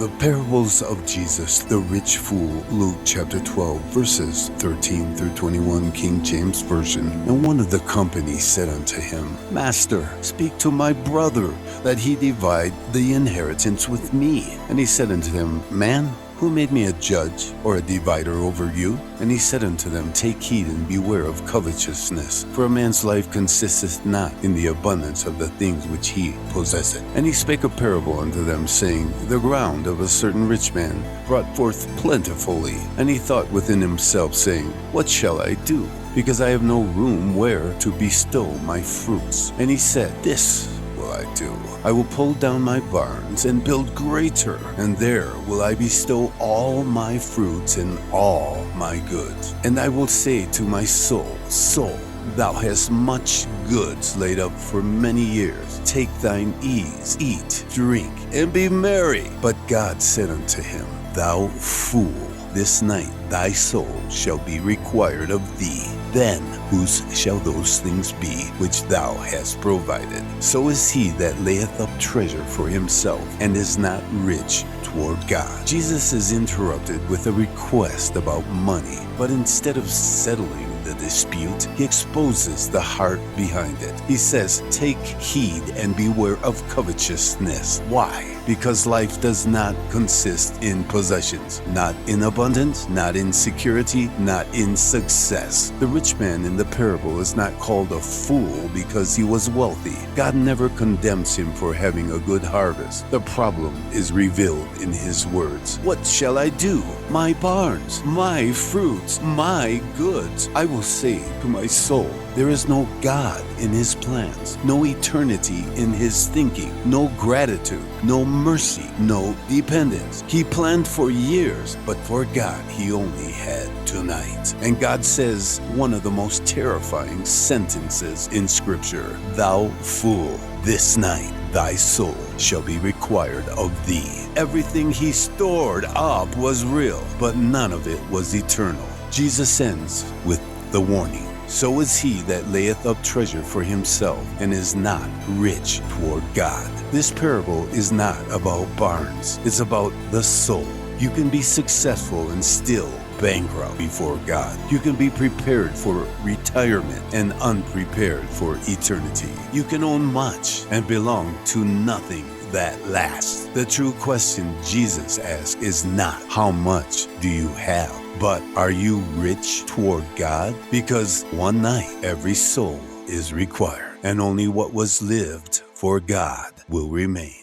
The parables of Jesus, the rich fool, Luke chapter 12, verses 13 through 21, King James Version. And one of the company said unto him, Master, speak to my brother, that he divide the inheritance with me. And he said unto them, Man, who made me a judge or a divider over you? And he said unto them, Take heed and beware of covetousness, for a man's life consisteth not in the abundance of the things which he possesseth. And he spake a parable unto them, saying, The ground of a certain rich man brought forth plentifully. And he thought within himself, saying, What shall I do? Because I have no room where to bestow my fruits. And he said, This will I do. I will pull down my barns and build greater, and there will I bestow all my fruits and all my goods. And I will say to my soul, Soul, thou hast much goods laid up for many years. Take thine ease, eat, drink, and be merry. But God said unto him, Thou fool, this night thy soul shall be required of thee. Then whose shall those things be which thou hast provided? So is he that layeth up treasure for himself, and is not rich toward God. Jesus is interrupted with a request about money, but instead of settling the dispute, he exposes the heart behind it. He says, Take heed and beware of covetousness. Why? Because life does not consist in possessions, not in abundance, not in security, not in success. The rich man in the parable is not called a fool because he was wealthy. God never condemns him for having a good harvest. The problem is revealed in his words. What shall I do? My barns, my fruits, my goods. I will say to my soul, there is no God in his plans, no eternity in his thinking, no gratitude, no mercy, no dependence. He planned for years, but for God, he only had tonight. And God says one of the most terrifying sentences in Scripture, Thou fool, this night thy soul shall be required of thee. Everything he stored up was real, but none of it was eternal. Jesus ends with the warning. So is he that layeth up treasure for himself, and is not rich toward God. This parable is not about barns. It's about the soul. You can be successful and still bankrupt before God. You can be prepared for retirement and unprepared for eternity. You can own much and belong to nothing that lasts. The true question Jesus asks is not how much do you have, but are you rich toward God? Because one night every soul is required, and only what was lived for God will remain.